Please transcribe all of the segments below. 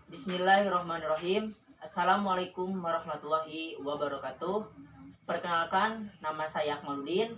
Bismillahirrahmanirrahim. Assalamualaikum warahmatullahi wabarakatuh. Perkenalkan, nama saya Akmaludin.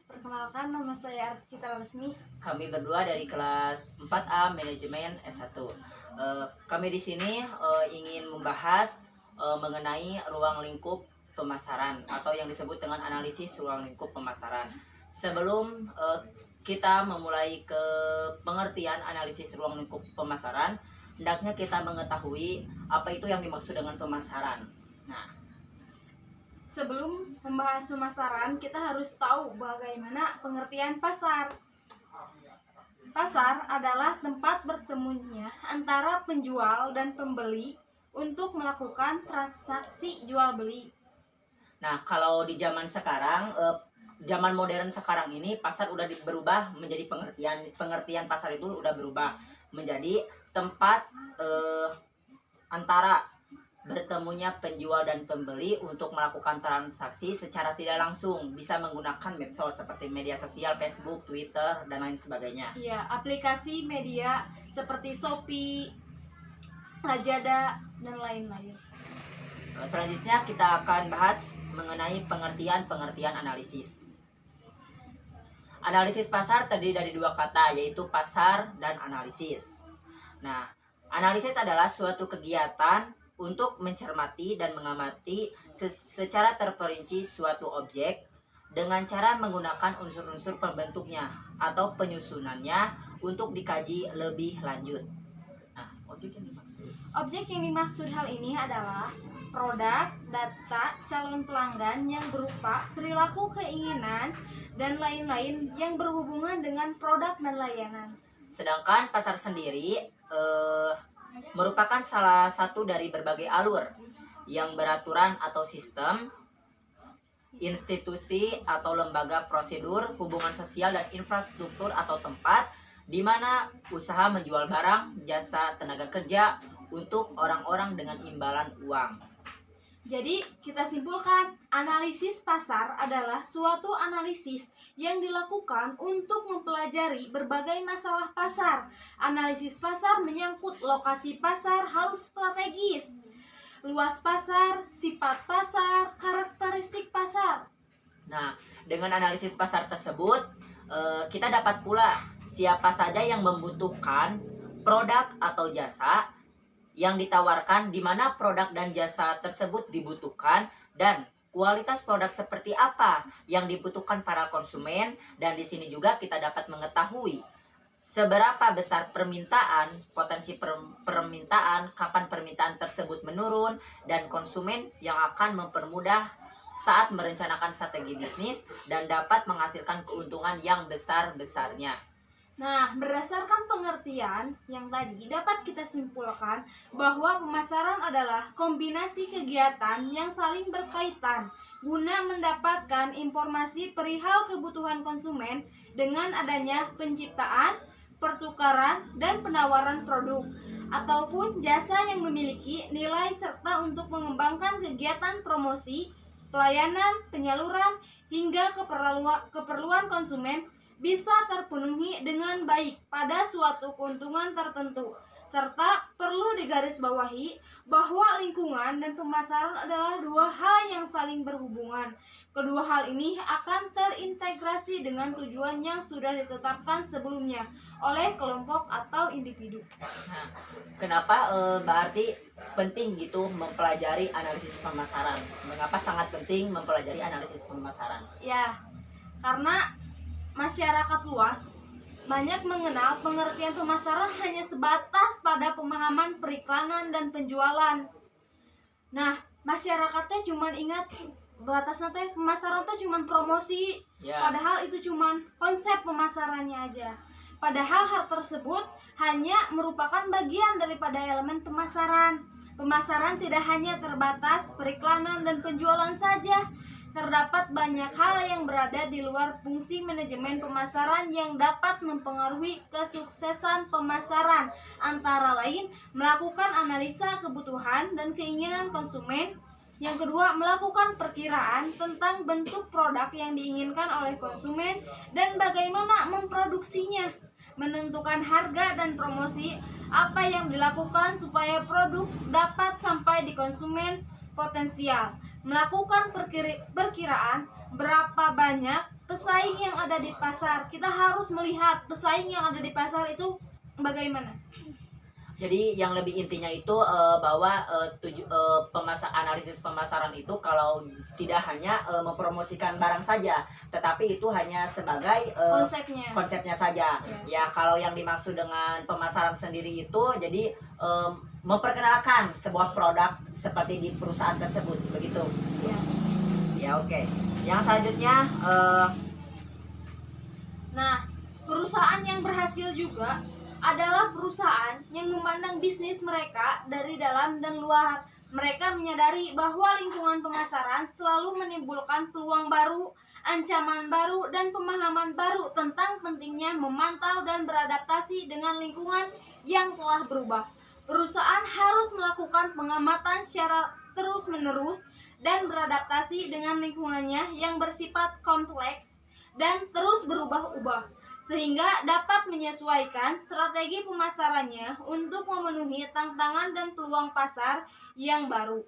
Perkenalkan, nama saya Arti Citra Resmi. Kami berdua dari kelas 4A Manajemen S1. Kami di sini ingin membahas mengenai ruang lingkup pemasaran atau yang disebut dengan analisis ruang lingkup pemasaran. Sebelum kita memulai ke pengertian analisis ruang lingkup pemasaran, hendaknya kita mengetahui apa itu yang dimaksud dengan pemasaran. Nah, Sebelum membahas pemasaran, kita harus tahu bagaimana pengertian pasar. Pasar adalah tempat bertemunya antara penjual dan pembeli untuk melakukan transaksi jual beli. Nah, kalau di zaman sekarang, zaman modern sekarang ini, pasar udah berubah menjadi pengertian pasar itu udah berubah menjadi tempat antara bertemunya penjual dan pembeli untuk melakukan transaksi secara tidak langsung, bisa menggunakan medsos seperti media sosial, Facebook, Twitter, dan lain sebagainya. Ya, aplikasi media seperti Shopee, Lazada, dan lain-lain. Selanjutnya kita akan bahas mengenai pengertian analisis. Analisis pasar terdiri dari dua kata, yaitu pasar dan analisis. Nah, analisis adalah suatu kegiatan untuk mencermati dan mengamati secara terperinci suatu objek dengan cara menggunakan unsur-unsur pembentuknya atau penyusunannya untuk dikaji lebih lanjut. Nah, Objek yang dimaksud hal ini adalah produk, data, calon pelanggan yang berupa perilaku, keinginan, dan lain-lain yang berhubungan dengan produk dan layanan. Sedangkan pasar sendiri merupakan salah satu dari berbagai alur yang beraturan atau sistem, institusi atau lembaga, prosedur, hubungan sosial dan infrastruktur atau tempat di mana usaha menjual barang, jasa, tenaga kerja untuk orang-orang dengan imbalan uang. Jadi, kita simpulkan, analisis pasar adalah suatu analisis yang dilakukan untuk mempelajari berbagai masalah pasar. Analisis pasar menyangkut lokasi pasar harus strategis, luas pasar, sifat pasar, karakteristik pasar. Nah, dengan analisis pasar tersebut, kita dapat pula siapa saja yang membutuhkan produk atau jasa yang ditawarkan, di mana produk dan jasa tersebut dibutuhkan, dan kualitas produk seperti apa yang dibutuhkan para konsumen. Dan di sini juga kita dapat mengetahui seberapa besar permintaan, potensi permintaan, kapan permintaan tersebut menurun, dan konsumen yang akan mempermudah saat merencanakan strategi bisnis dan dapat menghasilkan keuntungan yang besar-besarnya. Nah, berdasarkan pengertian yang tadi, dapat kita simpulkan bahwa pemasaran adalah kombinasi kegiatan yang saling berkaitan guna mendapatkan informasi perihal kebutuhan konsumen dengan adanya penciptaan, pertukaran, dan penawaran produk ataupun jasa yang memiliki nilai serta untuk mengembangkan kegiatan promosi, pelayanan, penyaluran, hingga keperluan konsumen bisa terpenuhi dengan baik pada suatu keuntungan tertentu. Serta perlu digarisbawahi bahwa lingkungan dan pemasaran adalah dua hal yang saling berhubungan. Kedua hal ini akan terintegrasi dengan tujuan yang sudah ditetapkan sebelumnya oleh kelompok atau individu. Nah, kenapa berarti penting gitu mempelajari analisis pemasaran? Mengapa sangat penting mempelajari analisis pemasaran? Ya, karena masyarakat luas banyak mengenal pengertian pemasaran hanya sebatas pada pemahaman periklanan dan penjualan. Nah, masyarakatnya cuma ingat batasnya teh pemasaran tuh cuma promosi, padahal itu cuma konsep pemasarannya aja. Padahal hal tersebut hanya merupakan bagian daripada elemen pemasaran. Pemasaran tidak hanya terbatas periklanan dan penjualan saja. Terdapat banyak hal yang berada di luar fungsi manajemen pemasaran yang dapat mempengaruhi kesuksesan pemasaran, antara lain melakukan analisa kebutuhan dan keinginan konsumen. Yang kedua, melakukan perkiraan tentang bentuk produk yang diinginkan oleh konsumen dan bagaimana memproduksinya. menentukan harga dan promosi, apa yang dilakukan supaya produk dapat sampai di konsumen potensial, melakukan perkiraan berapa banyak pesaing yang ada di pasar. Kita harus melihat pesaing yang ada di pasar itu bagaimana. Jadi yang lebih intinya itu bahwa analisis pemasaran itu kalau tidak hanya mempromosikan barang saja, tetapi itu hanya sebagai konsepnya saja. Ya, kalau yang dimaksud dengan pemasaran sendiri itu jadi memperkenalkan sebuah produk seperti di perusahaan tersebut, begitu. Ya, oke. Yang selanjutnya nah, perusahaan yang berhasil juga adalah perusahaan yang memandang bisnis mereka dari dalam dan luar. Mereka menyadari bahwa lingkungan pemasaran selalu menimbulkan peluang baru, ancaman baru, dan pemahaman baru tentang pentingnya memantau dan beradaptasi dengan lingkungan yang telah berubah. Perusahaan harus melakukan pengamatan secara terus-menerus dan beradaptasi dengan lingkungannya yang bersifat kompleks dan terus berubah-ubah, sehingga dapat menyesuaikan strategi pemasarannya untuk memenuhi tantangan dan peluang pasar yang baru.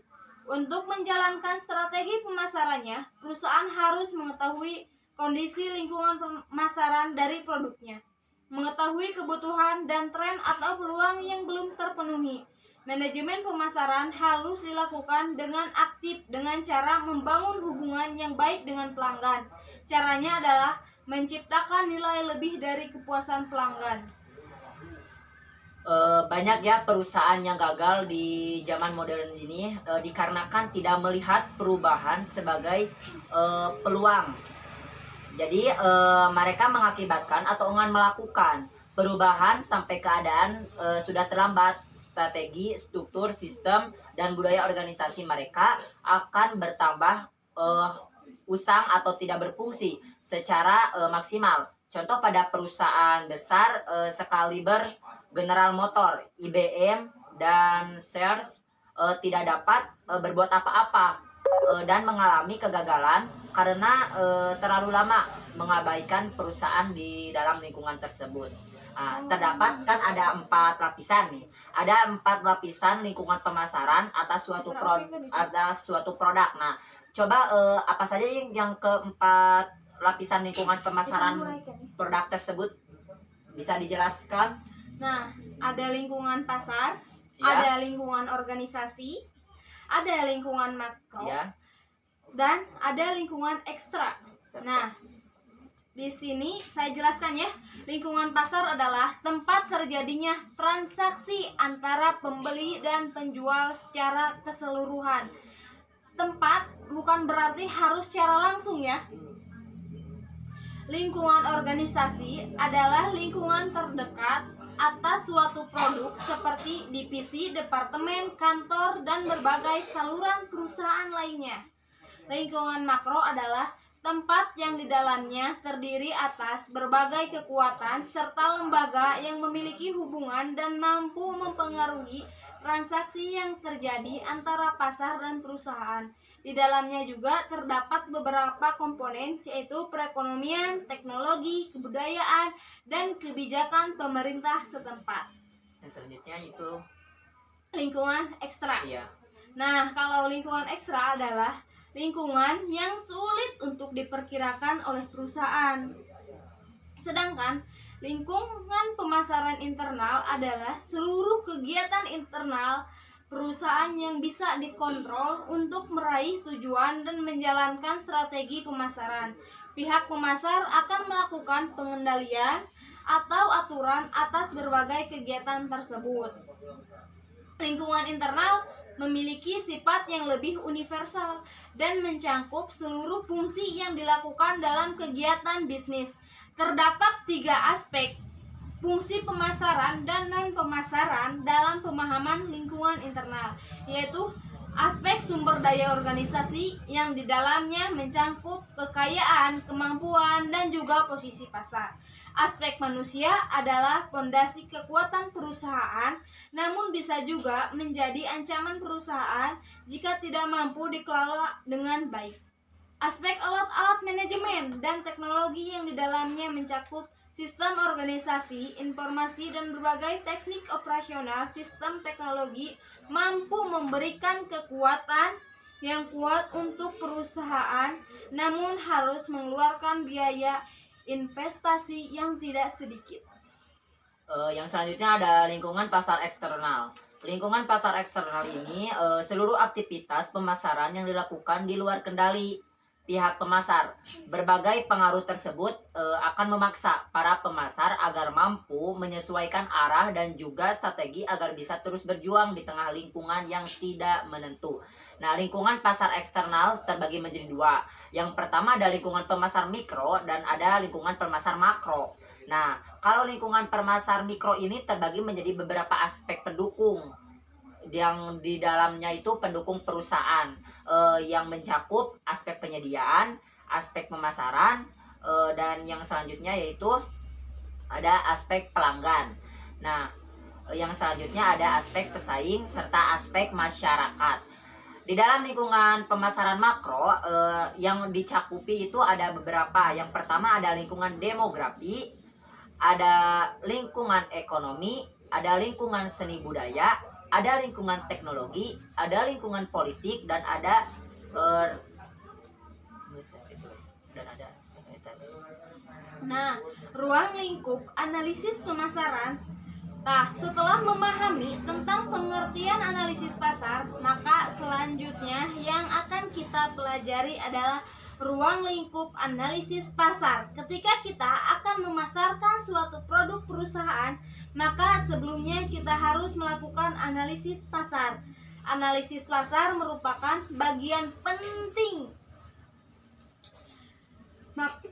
Untuk menjalankan strategi pemasarannya, perusahaan harus mengetahui kondisi lingkungan pemasaran dari produknya, mengetahui kebutuhan dan tren atau peluang yang belum terpenuhi. Manajemen pemasaran harus dilakukan dengan aktif dengan cara membangun hubungan yang baik dengan pelanggan. Caranya adalah menciptakan nilai lebih dari kepuasan pelanggan. Banyak ya perusahaan yang gagal di zaman modern ini dikarenakan tidak melihat perubahan sebagai peluang. Jadi mereka mengakibatkan atau enggan melakukan perubahan sampai keadaan sudah terlambat. Strategi, struktur, sistem, dan budaya organisasi mereka akan bertambah usang atau tidak berfungsi secara maksimal. Contoh pada perusahaan besar sekaliber General Motor, IBM, dan Sears tidak dapat berbuat apa-apa dan mengalami kegagalan karena terlalu lama mengabaikan perusahaan di dalam lingkungan tersebut. Terdapat kan ada 4 lapisan nih. Ada 4 lapisan lingkungan pemasaran atas suatu produk. Nah, coba apa saja yang keempat lapisan lingkungan pemasaran produk tersebut bisa dijelaskan? Nah, ada lingkungan pasar, Ya. ada lingkungan organisasi, ada lingkungan makro, Ya. dan ada lingkungan ekstra. Nah, di sini saya jelaskan ya. Lingkungan pasar adalah tempat terjadinya transaksi antara pembeli dan penjual secara keseluruhan. Tempat bukan berarti harus secara langsung ya. Lingkungan organisasi adalah lingkungan terdekat atas suatu produk seperti divisi, departemen, kantor, dan berbagai saluran perusahaan lainnya. Lingkungan makro adalah tempat yang di dalamnya terdiri atas berbagai kekuatan serta lembaga yang memiliki hubungan dan mampu mempengaruhi transaksi yang terjadi antara pasar dan perusahaan. Di dalamnya juga terdapat beberapa komponen, yaitu perekonomian, teknologi, kebudayaan, dan kebijakan pemerintah setempat. Dan selanjutnya itu lingkungan ekstra. Iya. Nah, kalau lingkungan ekstra adalah lingkungan yang sulit untuk diperkirakan oleh perusahaan. Sedangkan lingkungan pemasaran internal adalah seluruh kegiatan internal perusahaan yang bisa dikontrol untuk meraih tujuan dan menjalankan strategi pemasaran. Pihak pemasar akan melakukan pengendalian atau aturan atas berbagai kegiatan tersebut. Lingkungan internal memiliki sifat yang lebih universal dan mencangkup seluruh fungsi yang dilakukan dalam kegiatan bisnis. Terdapat 3 aspek fungsi pemasaran dan non-pemasaran dalam pemahaman lingkungan internal, yaitu aspek sumber daya organisasi yang di dalamnya mencangkup kekayaan, kemampuan, dan juga posisi pasar. Aspek manusia adalah fondasi kekuatan perusahaan, namun bisa juga menjadi ancaman perusahaan jika tidak mampu dikelola dengan baik. Aspek alat-alat manajemen dan teknologi yang di dalamnya mencakup sistem organisasi, informasi, dan berbagai teknik operasional sistem teknologi mampu memberikan kekuatan yang kuat untuk perusahaan, namun harus mengeluarkan biaya investasi yang tidak sedikit. Yang selanjutnya ada lingkungan pasar eksternal. Lingkungan pasar eksternal ini seluruh aktivitas pemasaran yang dilakukan di luar kendali pihak pemasar. Berbagai pengaruh tersebut akan memaksa para pemasar agar mampu menyesuaikan arah dan juga strategi agar bisa terus berjuang di tengah lingkungan yang tidak menentu. Nah, lingkungan pasar eksternal terbagi menjadi dua. Yang pertama ada lingkungan pemasar mikro dan ada lingkungan pemasar makro. Nah, kalau lingkungan pemasar mikro ini terbagi menjadi beberapa aspek pendukung yang di dalamnya itu pendukung perusahaan yang mencakup aspek penyediaan, aspek pemasaran, dan yang selanjutnya yaitu ada aspek pelanggan. Nah, yang selanjutnya ada aspek pesaing serta aspek masyarakat. Di dalam lingkungan pemasaran makro yang dicakupi itu ada beberapa. Yang pertama ada lingkungan demografi, ada lingkungan ekonomi, ada lingkungan seni budaya, ada lingkungan teknologi, ada lingkungan politik, dan ada Nah, ruang lingkup analisis pemasaran. Nah, setelah memahami tentang pengertian analisis pasar, maka selanjutnya yang akan kita pelajari adalah ruang lingkup analisis pasar. Ketika kita akan memasarkan suatu produk perusahaan, maka sebelumnya kita harus melakukan analisis pasar. Analisis pasar merupakan bagian penting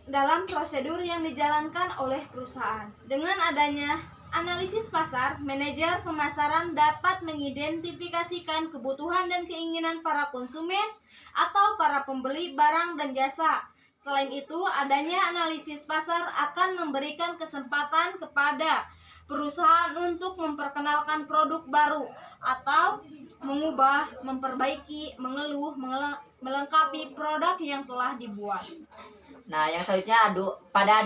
dalam prosedur yang dijalankan oleh perusahaan. Dengan adanya analisis pasar, manajer pemasaran dapat mengidentifikasikan kebutuhan dan keinginan para konsumen atau para pembeli barang dan jasa. Selain itu, adanya analisis pasar akan memberikan kesempatan kepada perusahaan untuk memperkenalkan produk baru atau mengubah, memperbaiki, melengkapi produk yang telah dibuat. Nah, yang selanjutnya pada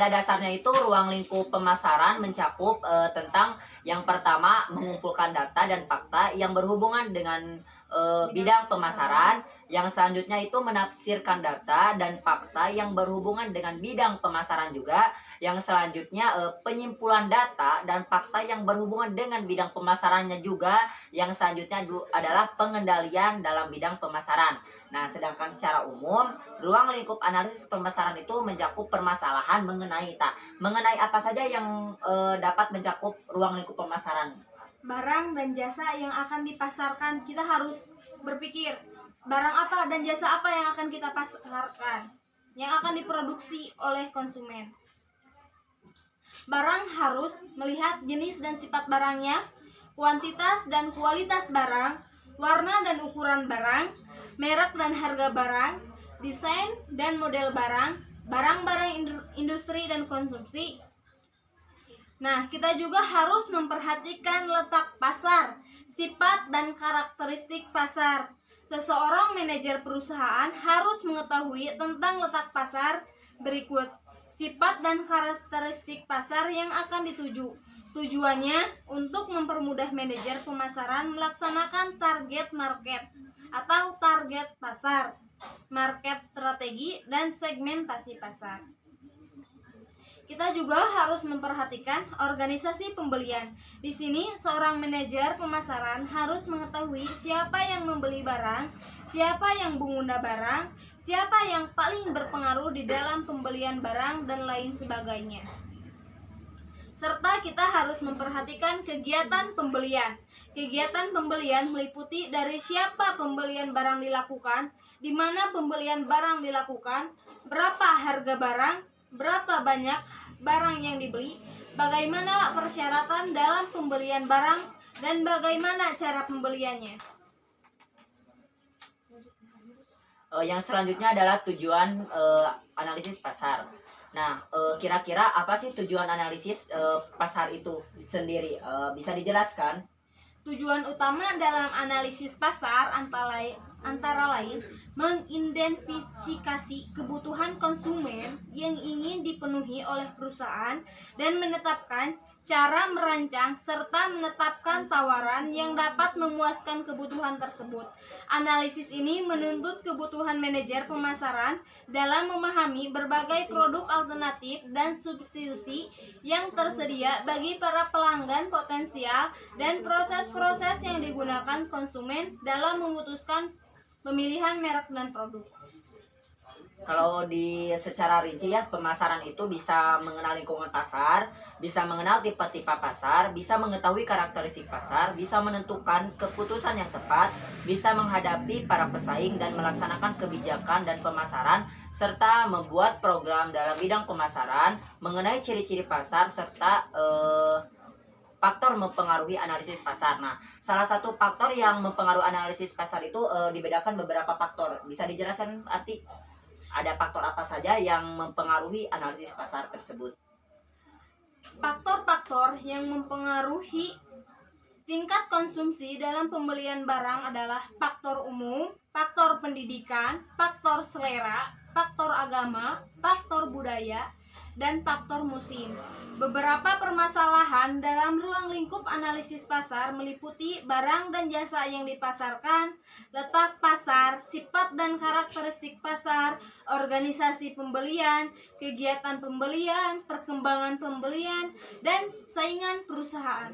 dasarnya itu ruang lingkup pemasaran mencakup tentang yang pertama mengumpulkan data dan fakta yang berhubungan dengan bidang pemasaran. Yang selanjutnya itu menafsirkan data dan fakta yang berhubungan dengan bidang pemasaran juga. Yang selanjutnya penyimpulan data dan fakta yang berhubungan dengan bidang pemasarannya juga. Yang selanjutnya adalah pengendalian dalam bidang pemasaran. Nah, sedangkan secara umum ruang lingkup analisis pemasaran itu mencakup permasalahan mengenai apa saja yang dapat mencakup ruang lingkup pemasaran. Barang dan jasa yang akan dipasarkan, kita harus berpikir barang apa dan jasa apa yang akan kita pasarkan, yang akan diproduksi oleh konsumen. Barang harus melihat jenis dan sifat barangnya, kuantitas dan kualitas barang, warna dan ukuran barang, merek dan harga barang, desain dan model barang, barang-barang industri dan konsumsi. Nah, kita juga harus memperhatikan letak pasar, sifat dan karakteristik pasar. Seseorang manajer perusahaan harus mengetahui tentang letak pasar berikut: sifat dan karakteristik pasar yang akan dituju. Tujuannya untuk mempermudah manajer pemasaran melaksanakan target market atau target pasar, market strategi, dan segmentasi pasar. Kita juga harus memperhatikan organisasi pembelian. Di sini, seorang manajer pemasaran harus mengetahui siapa yang membeli barang, siapa yang pengguna barang, siapa yang paling berpengaruh di dalam pembelian barang, dan lain sebagainya. Serta kita harus memperhatikan kegiatan pembelian. Kegiatan pembelian meliputi dari siapa pembelian barang dilakukan, di mana pembelian barang dilakukan, berapa harga barang, berapa banyak barang yang dibeli, bagaimana persyaratan dalam pembelian barang, dan bagaimana cara pembeliannya. Yang selanjutnya adalah tujuan analisis pasar. Nah, kira-kira apa sih tujuan analisis pasar itu sendiri? Bisa dijelaskan? Tujuan utama dalam analisis pasar antara lain mengidentifikasi kebutuhan konsumen yang ingin dipenuhi oleh perusahaan dan menetapkan cara merancang serta menetapkan tawaran yang dapat memuaskan kebutuhan tersebut. Analisis ini menuntut kebutuhan manajer pemasaran dalam memahami berbagai produk alternatif dan substitusi yang tersedia bagi para pelanggan potensial dan proses-proses yang digunakan konsumen dalam memutuskan pemilihan merek dan produk. Kalau di secara rinci ya, pemasaran itu bisa mengenal lingkungan pasar, bisa mengenal tipe-tipe pasar, bisa mengetahui karakteristik pasar, bisa menentukan keputusan yang tepat, bisa menghadapi para pesaing dan melaksanakan kebijakan dan pemasaran, serta membuat program dalam bidang pemasaran, mengenai ciri-ciri pasar, serta faktor mempengaruhi analisis pasar. Nah, salah satu faktor yang mempengaruhi analisis pasar itu dibedakan beberapa faktor. Bisa dijelaskan arti? Ada faktor apa saja yang mempengaruhi analisis pasar tersebut? Faktor-faktor yang mempengaruhi tingkat konsumsi dalam pembelian barang adalah faktor umum, faktor pendidikan, faktor selera, faktor agama, faktor budaya, dan faktor musim. Beberapa permasalahan dalam ruang lingkup analisis pasar meliputi barang dan jasa yang dipasarkan, letak pasar, sifat dan karakteristik pasar, organisasi pembelian, kegiatan pembelian, perkembangan pembelian, dan saingan perusahaan.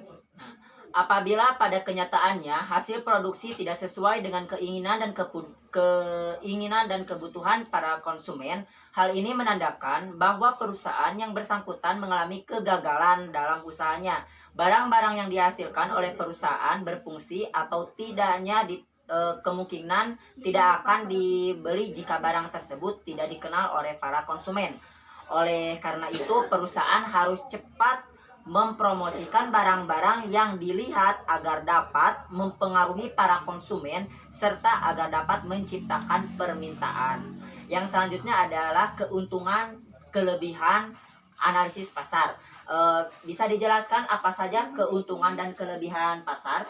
Apabila pada kenyataannya hasil produksi tidak sesuai dengan keinginan dan kebutuhan para konsumen, hal ini menandakan bahwa perusahaan yang bersangkutan mengalami kegagalan dalam usahanya. Barang-barang yang dihasilkan oleh perusahaan berfungsi atau tidaknya kemungkinan tidak akan dibeli jika barang tersebut tidak dikenal oleh para konsumen. Oleh karena itu, perusahaan harus cepat mempromosikan barang-barang yang dilihat agar dapat mempengaruhi para konsumen serta agar dapat menciptakan permintaan. Yang selanjutnya adalah keuntungan kelebihan analisis pasar. Bisa dijelaskan apa saja keuntungan dan kelebihan pasar?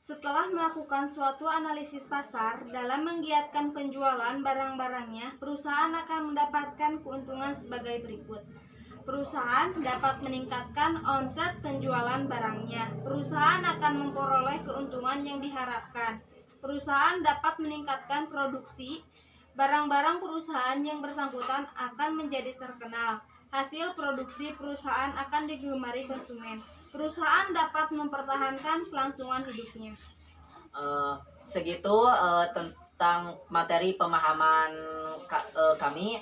Setelah melakukan suatu analisis pasar dalam menggiatkan penjualan barang-barangnya, perusahaan akan mendapatkan keuntungan sebagai berikut. Perusahaan dapat meningkatkan omset penjualan barangnya. Perusahaan akan memperoleh keuntungan yang diharapkan. Perusahaan dapat meningkatkan produksi. Barang-barang perusahaan yang bersangkutan akan menjadi terkenal. Hasil produksi perusahaan akan digemari konsumen. Perusahaan dapat mempertahankan kelangsungan hidupnya. Segitu tentang materi pemahaman kami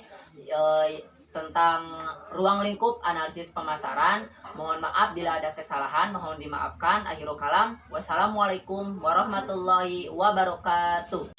tentang ruang lingkup analisis pemasaran. Mohon maaf bila ada kesalahan, mohon dimaafkan. Akhirul kalam. Wassalamualaikum warahmatullahi wabarakatuh.